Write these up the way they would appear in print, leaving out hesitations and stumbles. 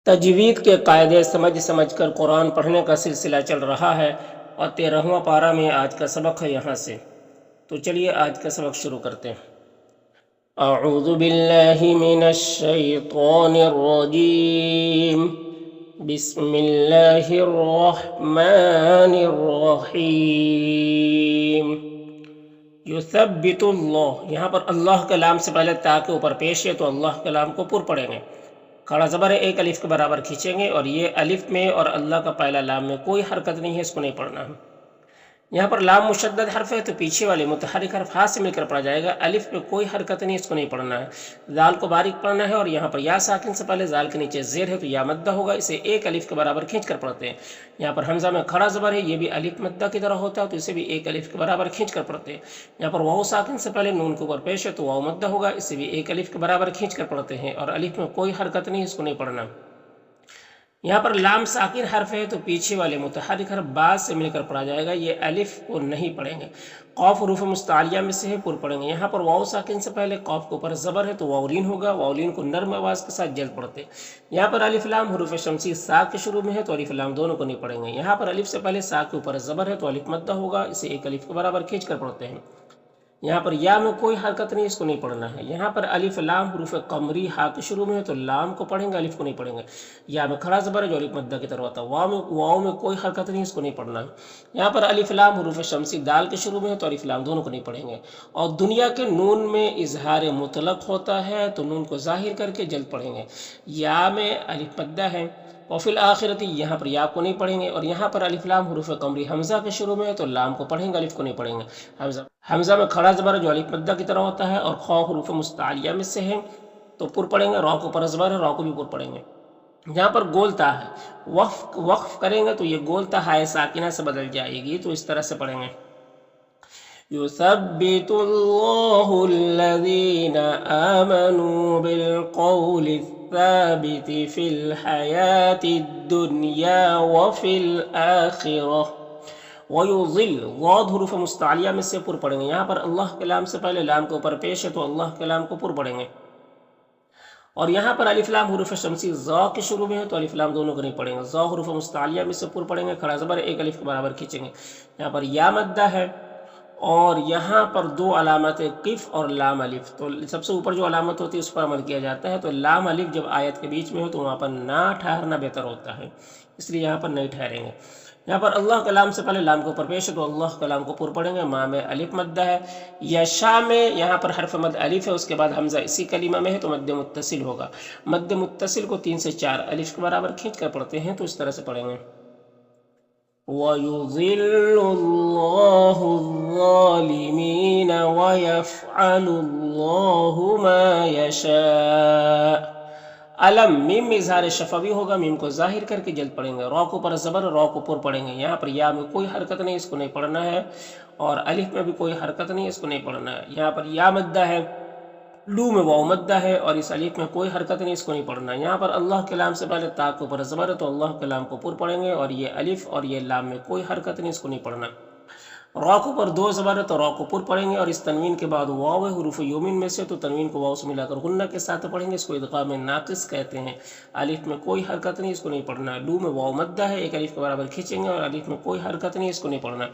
تجوید کے قاعدے سمجھ سمجھ کر قرآن پڑھنے کا سلسلہ چل رہا ہے اور 13واں پارہ میں آج کا سبق ہے یہاں سے۔ تو چلیے آج کا سبق شروع کرتے ہیں۔ اعوذ باللہ من الشیطان الرجیم، بسم اللہ الرحمن الرحیم۔ یثبت اللہ، یہاں پر اللہ کے لام سے پہلے تا کے اوپر پیش ہے تو اللہ کے لام کو پر پڑھیں گے، کھڑا زبر ہے، ایک الف کے برابر کھینچیں گے، اور یہ الف میں اور اللہ کا پہلا لام میں کوئی حرکت نہیں ہے، اس کو نہیں پڑھنا ہے۔ یہاں پر لام مشدد حرف ہے تو پیچھے والے متحرک حرف ہاتھ سے مل کر پڑھا جائے گا، الف میں کوئی حرکت نہیں، اس کو نہیں پڑھنا ہے۔ زال کو باریک پڑھنا ہے، اور یہاں پر یا ساکن سے پہلے زال کے نیچے زیر ہے تو یا مدہ ہوگا، اسے ایک الف کے برابر کھینچ کر پڑھتے ہیں۔ یہاں پر حمزہ میں کھڑا زبر ہے، یہ بھی الف مدہ کی طرح ہوتا ہے تو اسے بھی ایک الف کے برابر کھینچ کر پڑھتے ہیں۔ یہاں پر واو ساکن سے پہلے نون کے اوپر پیش ہے تو واو مدہ ہوگا، اسے بھی ایک الف کے برابر کھینچ کر پڑھتے ہیں، اور الف میں کوئی حرکت نہیں، اس کو نہیں پڑھنا۔ یہاں پر لام ساکن حرف ہے تو پیچھے والے متحرک حرف با سے مل کر پڑھا جائے گا، یہ الف کو نہیں پڑھیں گے۔ قاف حروف مستعلیہ میں سے ہے، پر پڑھیں گے۔ یہاں پر واو ساکن سے پہلے قاف کے اوپر زبر ہے تو واولین ہوگا، واولین کو نرم آواز کے ساتھ جلد پڑھتے ہیں۔ یہاں پر الف لام حروف شمسی سا کے شروع میں ہے تو الف لام دونوں کو نہیں پڑھیں گے۔ یہاں پر الف سے پہلے سا کے اوپر زبر ہے تو الف مدہ ہوگا، اسے ایک الف کے برابر کھینچ کر پڑھتے ہیں۔ یہاں پر یا میں کوئی حرکت نہیں، اس کو نہیں پڑھنا ہے۔ یہاں پر الف لام حروف قمری ہا کے شروع میں ہے تو لام کو پڑھیں گے، الف کو نہیں پڑھیں گے۔ یا میں کھڑا زبر ہے جو الف مدہ کی طرح ہوتا ہے، واو میں کوئی حرکت نہیں، اس کو نہیں پڑھنا ہے۔ یہاں پر الف لام حروف شمسی دال کے شروع میں ہے تو الف لام دونوں کو نہیں پڑھیں گے۔ اور دنیا کے نون میں اظہار مطلق ہوتا ہے تو نون کو ظاہر کر کے جلد پڑھیں گے۔ یا میں الف مدہ ہے، اور فی الآخرتی یہاں پر یا کو نہیں پڑھیں گے، اور یہاں پر الف لام حروف قمری حمزہ کے شروع میں ہے تو لام کو پڑھیں گے، الف کو نہیں پڑھیں گے۔ حمزہ میں کھڑا زبر جو الف مدہ کی طرح ہوتا ہے، اور خا حروف مستعلیہ میں سے ہے تو پر پڑھیں گے، را کو پر زبر ہے، را کو بھی پر پڑھیں گے۔ یہاں پر گولتا ہے، وقف کریں گے تو یہ گولتا ہائے ساکنہ سے بدل جائے گی، تو اس طرح سے پڑھیں گے۔ يثبت الله الذين آمنوا بالقول الثابت في الحياة الدنيا وفي الآخرة ويضل، ضاد حروف مستعلیہ میں سے پر پڑھیں گے۔ یہاں پر اللہ کے لام سے پہلے لام کے اوپر پیش ہے تو اللہ کے لام کو پر پڑھیں گے، اور یہاں پر الف لام حروف شمسی ذا کے شروع میں ہے تو الف لام دونوں کو نہیں پڑھیں گے۔ ذا حروف مستعلیہ میں سے پر پڑھیں گے، کھڑا زبر ایک الف کے برابر کھینچیں گے۔ یہاں پر یا مدہ ہے، اور یہاں پر دو علامت قف اور لام الف، تو سب سے اوپر جو علامت ہوتی ہے اس پر عمل کیا جاتا ہے، تو لام الف جب آیت کے بیچ میں ہو تو وہاں پر نہ ٹھہرنا بہتر ہوتا ہے، اس لیے یہاں پر نہیں ٹھہریں گے۔ یہاں پر اللہ کا لام سے پہلے لام کے اوپر پیش ہے تو اللہ کا لام کو پر پڑھیں گے۔ ماں میں الف مدہ ہے، یا شاہ میں یہاں پر حرف مد الف ہے، اس کے بعد حمزہ اسی کلمہ میں ہے تو مد متصل ہوگا۔ مد متصل کو 3 سے 4 الف کے برابر کھینچ کر پڑھتے ہیں تو اس طرح سے پڑھیں گے۔ وَيُضِلُّ اللَّهُ الظَّالِمِينَ وَيَفْعَلُ اللَّهُ مَا يَشَاءُ۔ علم میم میں اظہار شفوی ہوگا، میم کو ظاہر کر کے جلد پڑھیں گے۔ را کو پر زبر، را کو پر پڑھیں گے۔ یہاں پر یا میں کوئی حرکت نہیں، اس کو نہیں پڑھنا ہے، اور الف میں بھی کوئی حرکت نہیں، اس کو نہیں پڑھنا ہے۔ یہاں پر یا مدہ ہے، لو میں واو مدہ ہے، اور اس الف میں کوئی حرکت نہیں، اس کو نہیں پڑھنا ہے۔ یہاں پر اللہ کے لام سے پہلے تا کے اوپر زبر ہے تو اللہ کے لام کو پر پڑھیں گے، اور یہ الف اور یہ لام میں کوئی حرکت نہیں، اس کو نہیں پڑھنا۔ را کو پر 2 زبر ہے تو را کو پر پڑھیں گے، اور اس تنوین کے بعد واو ہے حروف یومین میں سے تو تنوین کو واو سے ملا کر غنہ کے ساتھ پڑھیں گے، اس کو ادغام ناقص کہتے ہیں۔ الف میں کوئی حرکت نہیں، اس کو نہیں پڑھنا۔ لو میں واو مدہ ہے، ایک الف کے برابر کھینچیں گے، اور الف میں کوئی حرکت نہیں، اس کو نہیں پڑھنا۔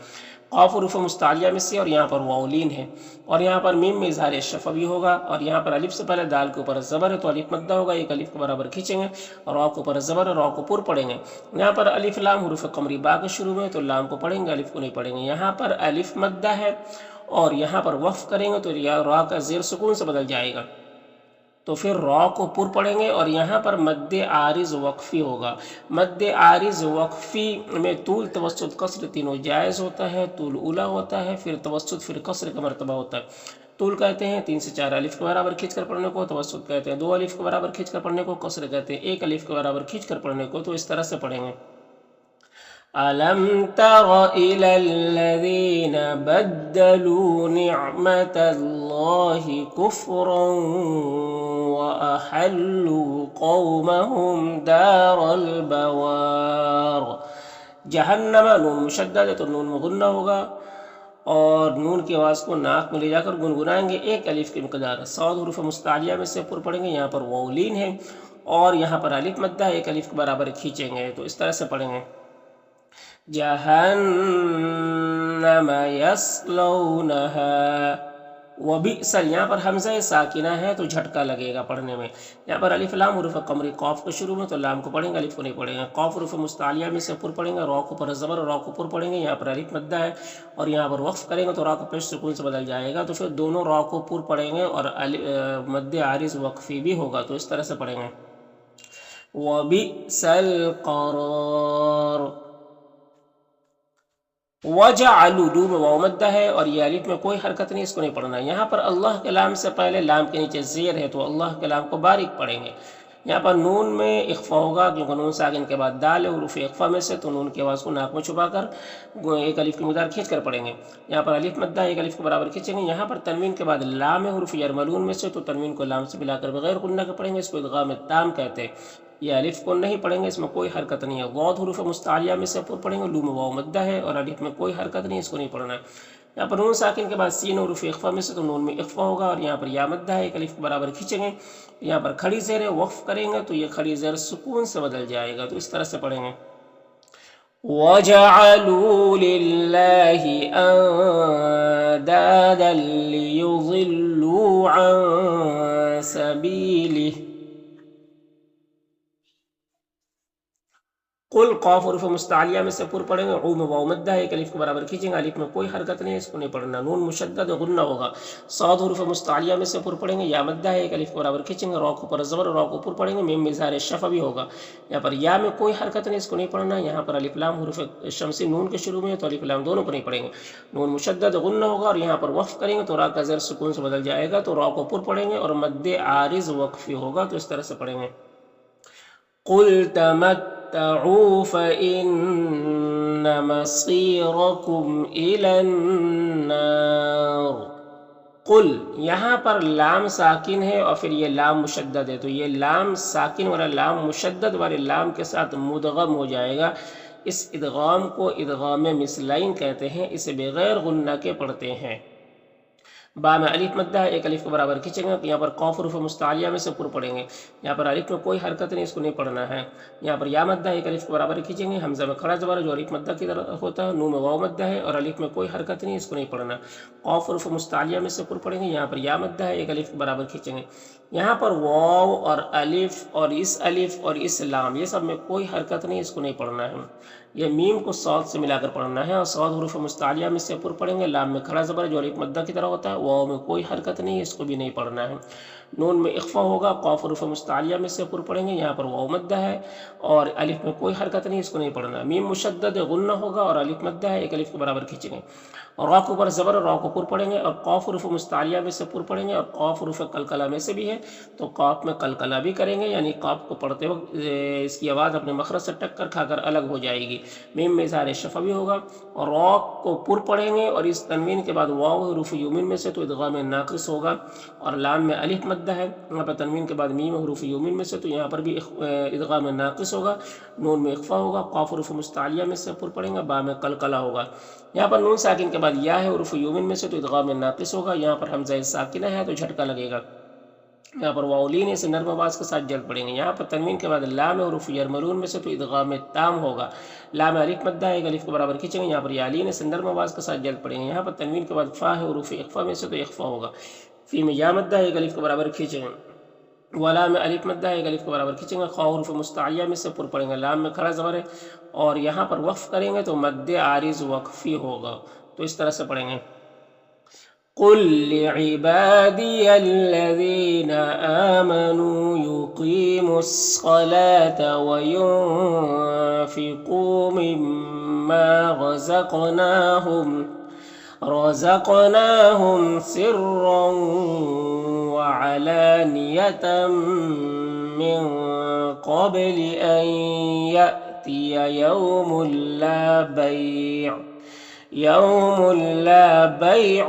قاف حروف مستعلیہ میں سے، اور یہاں پر واولین ہے، اور یہاں پر میم میں اظہار شفوی ہوگا، اور یہاں پر الف سے پہلے دال کے اوپر زبر ہے تو الف مدہ ہوگا، ایک الف کے برابر کھینچیں گے، اور را کے اوپر زبر ہے، را کو پر پڑھیں گے۔ یہاں پر الف لام حروف قمری با کے شروع میں ہے تو لام کو پڑھیں گے، الف کو نہیں پڑھیں گے۔ یہاں پر الف مدہ ہے، اور یہاں پر وقف کریں گے تو را کا زیر سکون سے بدل جائے گا، تو پھر را کو پر پڑھیں گے، اور یہاں پر مد عارض وقفی ہوگا۔ مد عارض وقفی میں طول توسط قصر تینوں جائز ہوتا ہے، طول اولا ہوتا ہے، پھر توسط، پھر قصر کا مرتبہ ہوتا ہے۔ طول کہتے ہیں 3 سے 4 الف کے برابر کھینچ کر پڑھنے کو، توسط کہتے ہیں 2 الف کے برابر کھینچ کر پڑھنے کو، قصر کہتے ہیں 1 الف کے برابر کھینچ کر پڑھنے کو، تو اس طرح سے پڑھیں گے۔ أَلَمْ تَرَ إِلَى الَّذِينَ بَدَّلُوا نِعْمَةَ اللَّهِ كُفْرًا وَأَحَلُّوا قَوْمَهُمْ دَارَ الْبَوَارِ۔ جہنم نون مشدد ہے تو نون مغنہ ہوگا، اور نون کی آواز کو ناک میں لے جا کر گنگنائیں گے، 1 الف کی مقدار۔ صاد حروف مستعلیہ میں سے پر پڑھیں گے، یہاں پر واولین ہے، اور یہاں پر الف مدہ ایک الف کے برابر کھینچیں گے تو اس طرح سے پڑھیں گے جہنم یصلونہا وبئسل، یہاں پر حمزہ ساکنہ ہے تو جھٹکا لگے گا پڑھنے میں. یہاں پر الف لام حروف قمری قاف کے شروع میں تو لام کو پڑھیں گے الف کو نہیں پڑھیں گے. قاف حروف مستعلیہ میں سے پر پڑھیں گے، را کو پر زبر را کو پر پڑھیں گے. یہاں پر الف مدہ ہے اور یہاں پر وقف کریں گے تو را کو پیش سکون سے بدل جائے گا تو پھر دونوں را کو پر پڑھیں گے اور مد عارض وقفی بھی ہوگا تو اس طرح سے پڑھیں گے وبئس القرار. وجعلوا دو میں واو مدہ ہے اور یہ الف میں کوئی حرکت نہیں، اس کو نہیں پڑھنا. یہاں پر اللہ کے لام سے پہلے لام کے نیچے زیر ہے تو اللہ کے لام کو باریک پڑھیں گے. یہاں پر نون میں اخفا ہوگا کیونکہ نون ساکن کے بعد دال ہے حروف اخفا میں سے، تو نون کی آواز کو ناک میں چھپا کر ایک الف کی مقدار کھینچ کر پڑھیں گے. یہاں پر الف مدہ ایک الف کے برابر کھینچیں گے. یہاں پر تنوین کے بعد لام ہے حروف یرملون میں سے، تو تنوین کو لام سے ملا کر بغیر غنہ کے پڑھیں گے. اس کو ادغام تام کہتے ہیں. یہ الف کو نہیں پڑھیں گے، اس میں کوئی حرکت نہیں ہے. ضاد حروف مستعلیہ میں سے پر پڑھیں گے، لو میں واو مدہ ہے اور الف میں کوئی حرکت نہیں، اس کو نہیں پڑھنا ہے. یہاں پر نون ساکن کے بعد سین حروف اخفا میں سے، تو نون میں اخفا ہوگا اور یہاں پر یا مدہ ہے ایک الف کے برابر کھینچیں گے. یہاں پر کھڑی زیر ہے، وقف کریں گے تو یہ کھڑی زیر سکون سے بدل جائے گا تو اس طرح سے پڑھیں گے وَجَعَلُوا لِلَّهِ أَنْدَادًا لِيُضِلُّوا عَنْ سَبِيلِهِ. قل قاف حروف مستعلیہ میں سے پر پڑھیں گے، عو میں واو مدہ ہے ایک الف کے برابر کھینچیں گے، الف میں کوئی حرکت نہیں ہے، اس کو نہیں پڑھنا. نون مشدد غنہ ہوگا. صاد حروف مستعلیہ میں سے پر پڑھیں گے، یا مدہ ہے ایک الف کے برابر کھینچیں گے، را کو پر زبر را کو پر پڑھیں گے، میم اظہار شفا بھی ہوگا. یہاں پر یا میں کوئی حرکت نہیں، اس کو نہیں پڑھنا. یہاں پر الف لام حروف شمسی نون کے شروع میں تو الف لام دونوں کو نہیں پڑھیں گے. نون مشدد غنہ ہوگا اور یہاں پر وقف کریں گے تو را کا زیر سکون سے بدل جائے گا تو را کو پر پڑھیں گے اور مد عارض وقفی ہوگا تو اس طرح سے پڑھیں گے قل تمتعوا فإن مصيركم إلى النار. قل یہاں پر لام ساکن ہے اور پھر یہ لام مشدد ہے تو یہ لام ساکن والا لام مشدد والے لام کے ساتھ مدغم ہو جائے گا. اس ادغام کو ادغام مثلین کہتے ہیں، اسے بغیر غنہ کے پڑھتے ہیں. با میں الف مدہ ہے ایک الف کے برابر کھینچیں گے. یہاں پر قاف حروف مستعلیہ میں سے پر پڑھیں گے. یہاں پر الف میں کوئی حرکت نہیں، اس کو نہیں پڑھنا ہے. یہاں پر یا مدہ ایک الف کے برابر کھینچیں گے. حمزہ میں کھڑا زبر جو الف مدہ کی طرح ہوتا ہے. نون میں واو مدہ ہے اور الف میں کوئی حرکت نہیں، اس کو نہیں پڑھنا. قاف حروف مستعلیہ میں سے پر پڑھیں گے. یہاں پر یا مدہ ہے ایک الف کے برابر کھینچیں گے. یہاں پر واو اور الف اور اس لام یہ سب میں کوئی حرکت نہیں، اس کو نہیں پڑھنا ہے. یہ میم کو صاد سے ملا کر پڑھنا ہے اور صاد حروف مستعلیہ میں سے پر پڑھیں گے. لام میں کھڑا زبر جو الف مدہ کی طرح ہوتا ہے. واو میں کوئی حرکت نہیں، اس کو بھی نہیں پڑھنا ہے. نون میں اخفا ہوگا. قاف حروف مستعلیہ میں سے پر پڑھیں گے. یہاں پر واو مدہ ہے اور الف میں کوئی حرکت نہیں، اس کو نہیں پڑھنا. میم مشدد غنہ ہوگا اور الف مدہ ہے ایک الف کے برابر کھینچیں گے. اور را کو پر زبر را کو پر پڑھیں گے اور قاف حروف مستعلیہ میں سے پر پڑھیں گے اور قاف حروف قلقلہ میں سے بھی ہے تو قاف میں قلقلہ بھی کریں گے، یعنی قاف کو پڑھتے وقت اس کی آواز اپنے مخرج سے ٹکر کھا کر الگ ہو جائے گی. میم میں اظہار شفا بھی ہوگا اور را کو پر پڑھیں گے اور اس تنوین کے بعد واو حروف یومین میں سے تو ادغام ناقص ہوگا. اور لام میں الف مدہ ہے، یہاں پر تنوین کے بعد میم حروف یومین میں سے تو یہاں پر بھی ادغام ناقص ہوگا. نون میں اخفا ہوگا. قاف حروف مستعلیہ میں سے پر پڑھیں گے. با میں قلقلہ ہوگا. یہاں پر نون ساکن کے بعد یا ہے حروف یومین میں سے تو ادغام ناقص ہوگا. یہاں پر حمزہ ساکنہ ہے تو جھٹکا لگے گا. یہاں پر واولین اسے نرم آواز کے ساتھ جلد پڑیں گے. یہاں پر تنوین کے بعد لام حروف یرملون میں سے تو ادغام تام ہوگا. لام الف مدہ ہے ایک الف کے برابر کھینچیں گے. یہاں پر یالین اسے نرم آواز کے ساتھ جلد پڑیں گے. یہاں پر تنوین کے بعد فا ہے حروف اخفا میں سے تو اخفا ہوگا. فی میں یا مدہ ہے ایک الف کے برابر کھینچیں گے. ولا میں الف مدہ ہے ایک الف کے برابر کھینچیں گے. خا حروف مستعلیہ میں سے پر پڑیں گے. لام میں کھڑا زبر ہے اور یہاں پر وقف کریں گے تو مد عارض وقفی ہوگا تو اس طرح سے پڑھیں گے قل لعبادي الذين آمنوا يقيموا الصلاة وينفقوا مما رزقناهم سرا وعلانية من قبل أن يأتي يوم لا بيع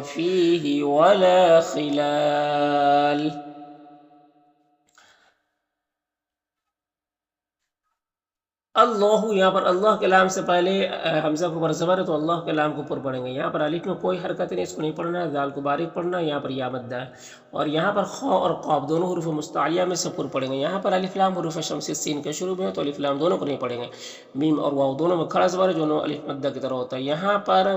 فيه ولا خلال. اللہ، یہاں پر اللہ کے لام سے پہلے حمزہ کو برزبر ہے تو اللہ کے لام کو پر پڑھیں گے. یہاں پر الف میں کوئی حرکت نہیں، اس کو نہیں پڑھنا ہے. دال کو باریک پڑھنا ہے. یہاں پر یا مدہ ہے. اور یہاں پر خا اور قاف دونوں حروف مستعلیہ میں سے پر پڑھیں گے. یہاں پر الف لام حروف شمسی سین کے شروع میں ہے تو الف لام دونوں کو نہیں پڑھیں گے. میم اور واو دونوں میں کھڑا زبر ہے، دونوں الف مدہ کی طرح ہوتا ہے. یہاں پر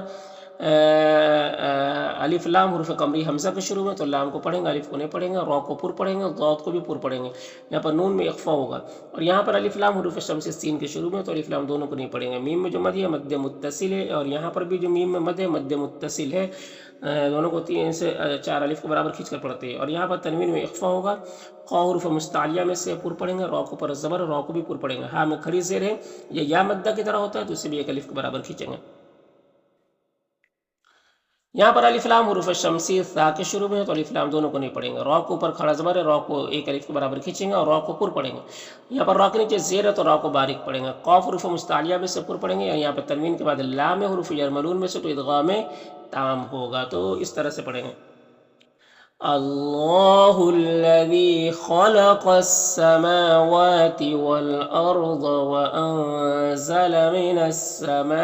الف لام حروف قمری حمزہ کے شروع میں تو لام کو پڑھیں گے، الف کو نہیں پڑھیں گے. را کو پر پڑھیں گے، ضاد کو بھی پر پڑھیں گے. یہاں پر نون میں اخفا ہوگا. اور یہاں پر الف لام حروف شمسی سین کے شروع میں تو الف لام دونوں کو نہیں پڑھیں گے. میم میں جو مد ہے مد متصل ہے، اور یہاں پر بھی جو میم میں مد ہے مد متصل ہے. دونوں کو 3 سے 4 الف کے برابر کھینچ کر پڑھتے ہیں. اور یہاں پر تنوین میں اخفا ہوگا. قا حروف مستعلیہ میں سے پر پڑھیں گے، را کو پر زبر، را کو بھی پر پڑھیں گے. ہاں میں کھڑی زیر ہے، یہ یا مدہ کی طرح ہوتا ہے تو اسے بھی ایک الف کے برابر کھینچیں گے. یہاں پر الف لام حروف شمسی ثا کے شروع میں ہے تو الف لام دونوں کو نہیں پڑھیں گے. را کو اوپر کھڑا زبر ہے، را کو ایک الف کے برابر کھینچیں گے اور را کو پر پڑھیں گے. یہاں پر را کے نیچے زیر ہے تو را کو باریک پڑھیں گے. قاف حروف مستعلیہ میں سے پر پڑھیں گے، اور یہاں پر تنوین کے بعد لام حروف یرملون میں سے تو ادغام تام ہوگا. تو اس طرح سے پڑھیں گے. اللہ الذی خلق السماوات والارض وانزل من السماء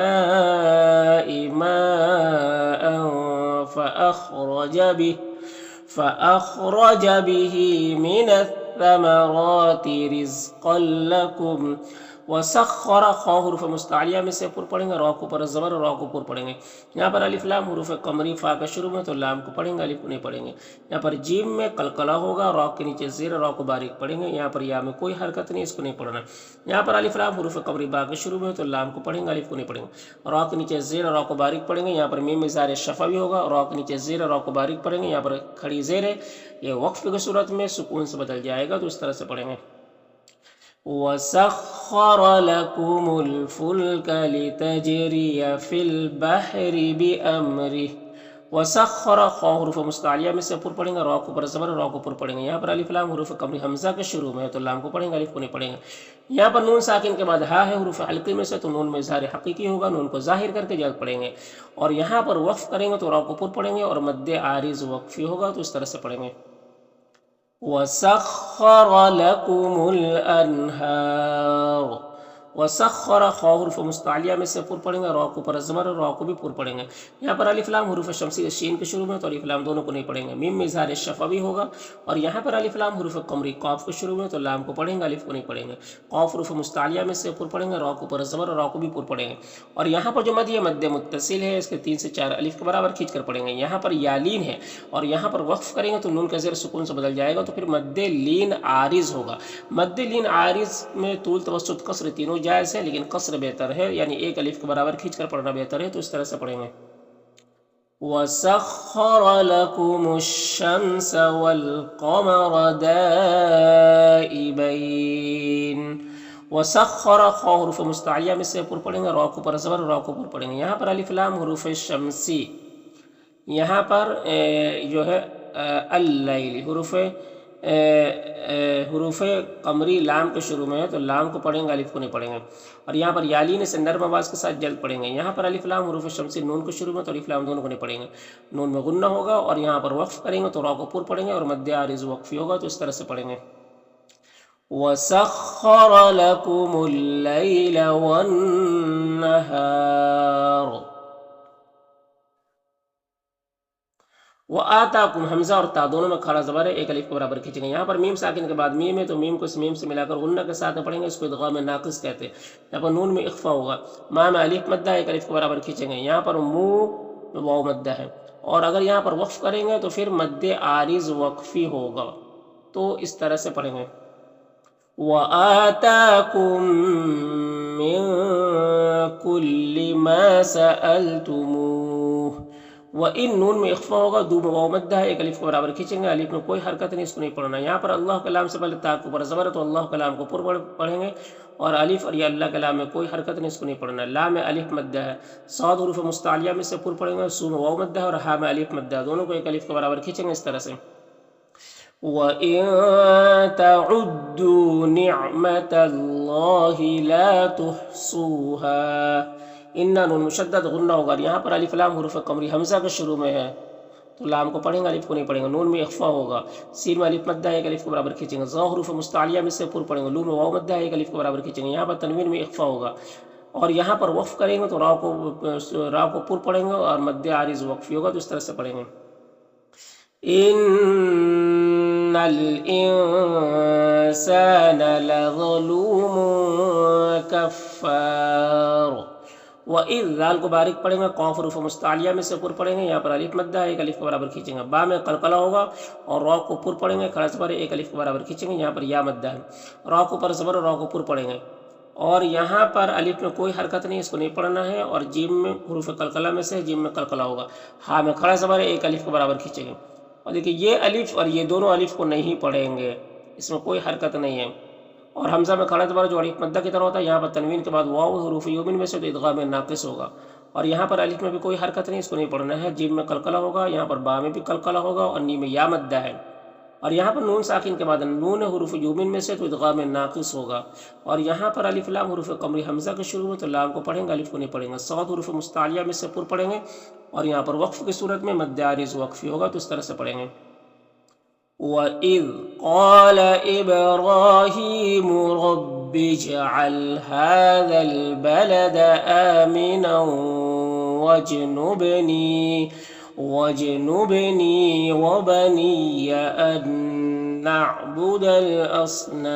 ماء فأخرج به من الثمرات رزقا لكم وسخر. خا حروف مستعلیہ میں سے پر پڑھیں گے، را کو پر زبر، را کو پر پڑھیں گے. یہاں پر الف لام حروف قمری فا کا شروع میں تو لام کو پڑھیں گے، الف کو نہیں پڑھیں گے. یہاں پر جیم میں قلقلہ ہوگا، را کے نیچے زیر، را کو باریک پڑھیں گے. یہاں پر یا میں کوئی حرکت نہیں، اس کو نہیں پڑھنا. یہاں پر الف لام حروف قمری با کے شروع میں تو لام کو پڑھیں گے، الف کو نہیں پڑھیں گے. را کے نیچے زیر، را کو باریک پڑھیں گے. یہاں پر میم زار شفوی ہوگا، را کے نیچے زیر، را کو باریک پڑھیں گے. یہاں پر کھڑی زیر ہے، یہ وقف کی صورت میں سکون سے بدل جائے گا تو اس طرح سے پڑھیں گے. وَسَخَّرَ لَكُمُ الْفُلْكَ لِتَجْرِيَ فِي الْبَحْرِ بِأَمْرِهِ. وَسَخَّرَ خا حروف مستعلیہ میں سے پر پڑھیں گے، را کو پر زبر، را کو پر پڑھیں گے. یہاں پر الف لام حروف قمری حمزہ کے شروع میں ہے تو لام کو پڑھیں گے، الف کو نہیں پڑھیں گے. یہاں پر نون ساکن کے بعد ہا ہے حروف حلقی میں سے تو نون میں اظہار حقیقی ہوگا، نون کو ظاہر کر کے جلد پڑھیں گے. اور یہاں پر وقف کریں گے تو را کو پر پڑھیں گے اور مد عارض وقفی ہوگا تو اس طرح سے پڑھیں گے. وَسَخَّرَ لَكُمُ الْأَنْهَارَ. وَسَخَّرَ خا حروف مستعلیہ میں سے پر پڑھیں گے، را کو پر زبر، را کو بھی پر پڑھیں گے. یہاں پر الف لام حروف شمسی شین کے شروع میں تو الف لام دونوں کو نہیں پڑھیں گے. میم میں اظہار شفوی ہوگا. اور یہاں پر الف لام حروف قمری قاف کے شروع میں تو لام کو پڑھیں گے، الف کو نہیں پڑھیں گے. قاف حروف مستعلیہ میں سے پر پڑھیں گے، را کو پر زبر، را کو بھی پر پڑھیں گے. اور یہاں پر جو مد ہے مد متصل ہے، اس کے 3 سے 4 الف کے برابر کھینچ کر پڑھیں گے. یہاں پر یا لین ہے اور یہاں پر وقف کریں گے تو نون کا زیر سکون سے بدل جائے گا تو پھر مد لین عارض ہوگا. مد لین عارض میں طول توسط قصر تینوں جائز ہے، لیکن قصر بہتر ہے، یعنی ایک الف کے برابر کھینچ کر پڑھنا بہتر ہے تو اس طرح سے پڑھیں گے. وَسَخَّرَ لَكُمُ الشَّمْسَ وَالْقَمَرَ دَائِبَيْنِ. وَسَخَّرَ خا حروف مستعلیہ میں سے پر پڑھیں گے، را کو پر زبر، را کو پر پڑھیں گے. یہاں پر الف لام حروف شمسی، یہاں پر جو ہے اللیل حروف قمری لام کے شروع میں ہے تو لام کو پڑھیں گے، الف کو نہیں پڑھیں گے. اور یہاں پر یالین سے نرم آواز کے ساتھ جلد پڑھیں گے. یہاں پر الف لام حروف شمسی نون کے شروع میں تو الف لام دونوں کو نہیں پڑھیں گے، نون میں غنہ ہوگا. اور یہاں پر وقف کریں گے تو را کو پر پڑھیں گے اور مد عارض وقفی ہوگا تو اس طرح سے پڑھیں گے. وَسَخَّرَ لَكُمُ اللَّيْلَ وَالنَّهَارَ. وَآتَاكُمْ حمزہ اور تا دونوں میں کھڑا زبر ہے، ایک الف کے برابر کھینچیں گے. یہاں پر میم ساکن کے بعد میم ہے تو میم کو اس میم سے ملا کر غنہ کے ساتھ پڑھیں گے، اس کو ادغام ناقص کہتے ہیں. یہاں پر نون میں اخفا ہوگا. ما میں الف مدہ ایک الف کے برابر کھینچیں گے. یہاں پر مو میں واو مدہ ہے اور اگر یہاں پر وقف کریں گے تو پھر مد عارض وقفی ہوگا تو اس طرح سے پڑھیں گے. وَآتَاكُم مِّن كُلِّ مَا سَأَلْتُمُوهُ. وَإِن نون میں اخفا ہوگا، دو میں واو مدہ ہے، ایک الف کے برابر کھینچیں گے، الف میں کوئی حرکت نہیں، اس کو نہیں پڑھنا. یہاں پر اللہ کلام سے پہلے تا کو پر زبر ہے تو اللہ کلام کو پر پڑھیں گے اور الف اور یہ اللہ کلام میں کوئی حرکت نہیں، اس کو نہیں پڑھنا. لا میں الف مدہ ہے، صاد حروف مستعلیہ میں سے پر پڑھیں گے، سو میں واو مدہ ہے اور ہا میں الف مدہ ہے، دونوں کو ایک الف کے برابر کھینچیں گے اس طرح سے. وَإِن تَعُدُّوا نِعْمَةَ اللَّهِ لَا تُحْصُوهَا. ان نون مشدد غنہ ہوگا. یہاں پر الف لام حروف قمری حمزہ کے شروع میں ہے تو لام کو پڑھیں گے، الف کو نہیں پڑھیں گے. نون میں اخفا ہوگا. سین میں الف مدہ ہے، ایک الف کے برابر کھینچیں گے. ظا حروف مستعلیہ میں سے پر پڑھیں گے. لو میں واو مدہ ہے، ایک الف کے برابر کھینچیں گے. یہاں پر تنوین میں اخفا ہوگا. اور یہاں پر وقف کریں گے تو را کو پر پڑھیں گے اور مد عارض وقفی ہوگا، تو اس طرح سے پڑھیں گے. ان الانسان لظلوم کفار. وَإِذْ ذال کو باریک پڑھیں گے. قاف حروف مستعلیہ میں سے پر پڑھیں گے. یہاں پر الف مدہ ہے، ایک الف کے برابر کھینچیں گے. با میں قلقلہ ہوگا اور را کو پر پڑھیں گے. کھڑا زبر ایک الف کے برابر کھینچیں گے. یہاں پر یا مدہ ہے. را کو پر زبر اور را کو پر پڑھیں گے. اور یہاں پر الف میں کوئی حرکت نہیں، اس کو نہیں پڑھنا ہے. اور جیم میں حروف قلقلہ میں سے جیم میں قلقلہ ہوگا. ہاں میں کھڑا زبر ایک الف کے برابر کھینچیں گے. اور دیکھیے یہ الف اور یہ دونوں الف کو نہیں پڑھیں گے، اس میں کوئی حرکت نہیں ہے. اور حمزہ میں کھڑا زبر جو الف مدہ کی طرح ہوتا ہے، یہاں پر تنوین کے بعد واو حروف یومن میں سے تو ادغام ناقص ہوگا. اور یہاں پر الف میں بھی کوئی حرکت نہیں، اس کو نہیں پڑھنا ہے. جیم میں قلقلہ ہوگا، یہاں پر با میں بھی قلقلہ ہوگا اور نی میں یا مدہ ہے. اور یہاں پر نون ساکن کے بعد نون حروف یومن میں سے تو ادغام ناقص ہوگا. اور یہاں پر الف لام حروف قمری حمزہ کے شروع میں تو لام کو پڑھیں گے، الف کو نہیں پڑھیں گے. صاد حروف مستعلیہ میں سے پر پڑھیں گے. اور یہاں پر وقف کی صورت میں مد عارض وقفی ہوگا، تو اس طرح سے پڑھیں گے. وَإِذْ قَالَ إِبْرَاهِيمُ رَبِّ اجْعَلْ هَذَا الْبَلَدَ آمِنًا وَاجْنُبْنِي وَبَنِيَّ أَن نَّعْبُدَ الْأَصْنَامَ.